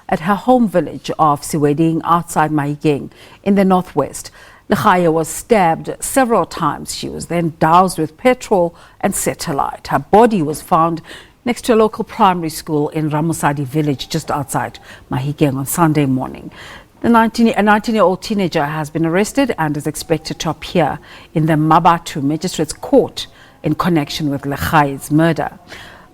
at her home village of Seweding outside Mahikeng in the northwest. Legae was stabbed several times. She was then doused with petrol and set alight. Her body was found next to a local primary school in Ramosadi village just outside Mahikeng on Sunday morning. A 19-year-old teenager has been arrested and is expected to appear in the Mmabatho Magistrate's court in connection with Legae's murder.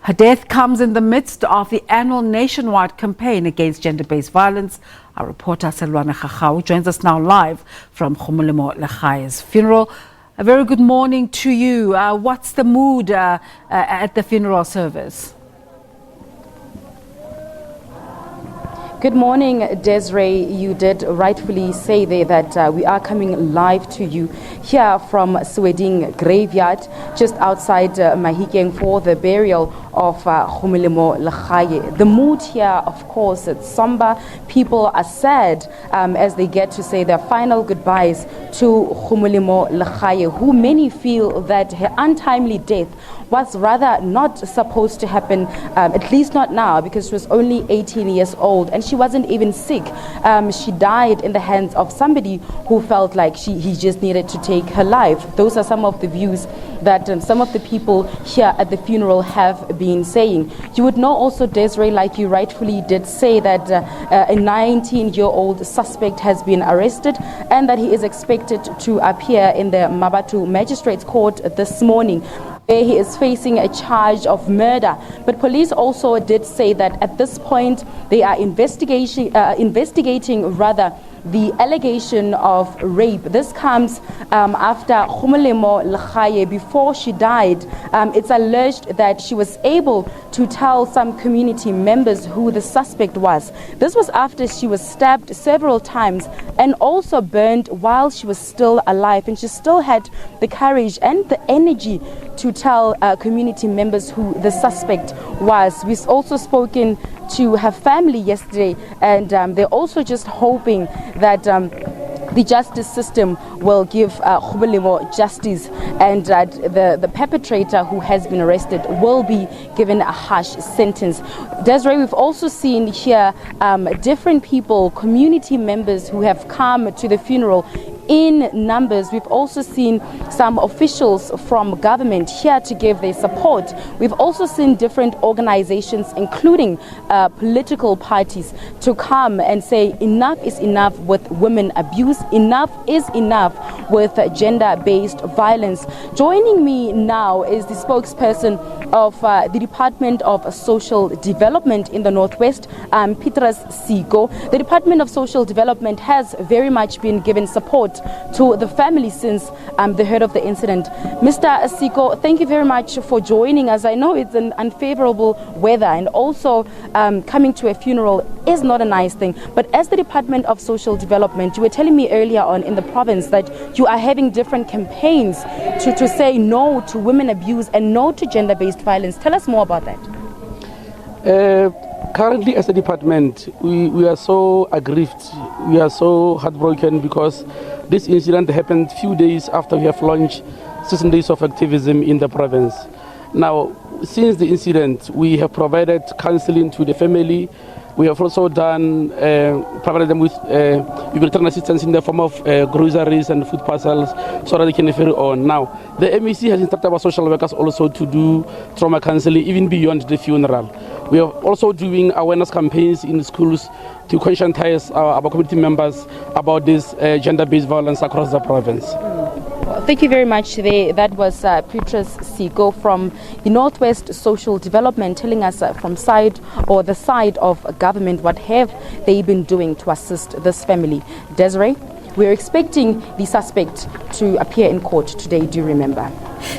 Her death comes in the midst of the annual nationwide campaign against gender-based violence. Our reporter Sellwane Khakhau joins us now live from Gomolemo Legae's funeral. A very good morning to you. What's the mood at the funeral service? Good morning, Desiree. You did rightfully say there that we are coming live to you here from Seweding graveyard, just outside Mahikeng for the burial of Gomolemo Legae. The mood here, of course, it's somber. People are sad as they get to say their final goodbyes to Gomolemo Legae, who many feel that her untimely death was rather not supposed to happen, at least not now, because she was only 18 years old and she wasn't even sick. She died in the hands of somebody who felt like he just needed to take her life. Those are some of the views that some of the people here at the funeral have been saying. You would know also, Desiree, like you rightfully did say, that a 19-year-old suspect has been arrested and that he is expected to appear in the Mmabatho Magistrate's court this morning, where he is facing a charge of murder. But police also did say that at this point they are investigating the allegation of rape. This comes after Gomolemo Legae, before she died, it's alleged that she was able to tell some community members who the suspect was. This was after she was stabbed several times and also burned while she was still alive, and she still had the courage and the energy to tell community members who the suspect was. We've also spoken to her family yesterday, and they're also just hoping that the justice system will give Gomolemo justice, and that the perpetrator who has been arrested will be given a harsh sentence. Desiree, we've also seen here different people, community members who have come to the funeral in numbers. We've also seen some officials from government here to give their support. We've also seen different organizations, including political parties, to come and say enough is enough with women abuse, enough is enough with gender-based violence. Joining me now is the spokesperson of the Department of Social Development in the Northwest, Petrus Siko. The Department of Social Development has very much been given support to the family since they heard of the incident. Mr. Siko, thank you very much for joining us. I know it's an unfavorable weather, and also coming to a funeral is not a nice thing. But as the Department of Social Development, you were telling me earlier on in the province that you are having different campaigns to say no to women abuse and no to gender-based violence. Tell us more about that. Currently, as a department, we are so aggrieved, we are so heartbroken, because this incident happened a few days after we have launched 16 days of activism in the province. Now, since the incident, we have provided counseling to the family. We have also provided them with humanitarian assistance in the form of groceries and food parcels so that they can carry on. Now, the MEC has instructed our social workers also to do trauma counseling even beyond the funeral. We are also doing awareness campaigns in schools to conscientize our community members about this gender-based violence across the province. Thank you very much. That was Petrus Siko from the Northwest Social Development, telling us from the side of government what have they been doing to assist this family. Desiree, we're expecting the suspect to appear in court today, do you remember?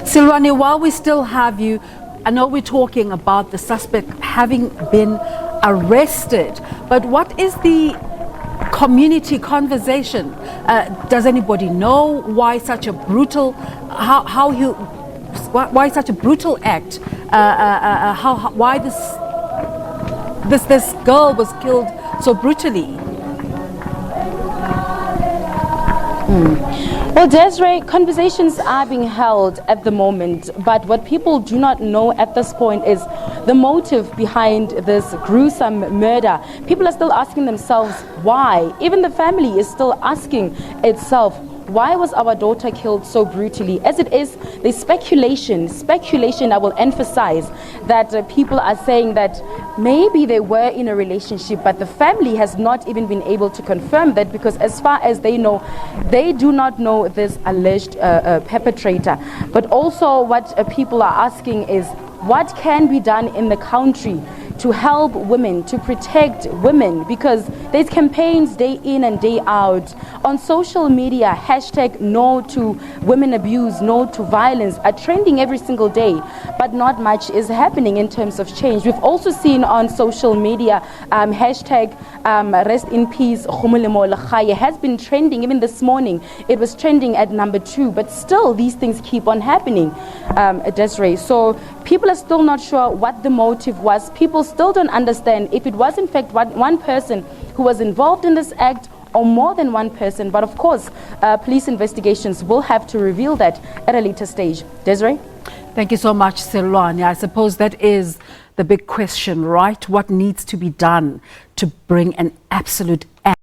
Sellwane, while we still have you, I know we're talking about the suspect having been arrested, but what is the community conversation? Does anybody know why such a brutal, why such a brutal act? Why this girl was killed so brutally? Well, Desiree, conversations are being held at the moment, but what people do not know at this point is the motive behind this gruesome murder. People are still asking themselves why. Even the family is still asking itself, why was our daughter killed so brutally? As it is, there's speculation, I will emphasize, that people are saying that maybe they were in a relationship, but the family has not even been able to confirm that, because as far as they know, they do not know this alleged perpetrator. But also what people are asking is, what can be done in the country to help women, to protect women? Because there's campaigns day in and day out on social media. Hashtag no to women abuse, no to violence are trending every single day, but not much is happening in terms of change. We've also seen on social media hashtag rest in peace Gomolemo Legae has been trending. Even this morning it was trending at number 2, but still these things keep on happening, Desiree. So people are still not sure what the motive was. People still don't understand if it was in fact one person who was involved in this act or more than one person. But of course, police investigations will have to reveal that at a later stage. Desiree? Thank you so much, Sellwane. I suppose that is the big question, right? What needs to be done to bring an absolute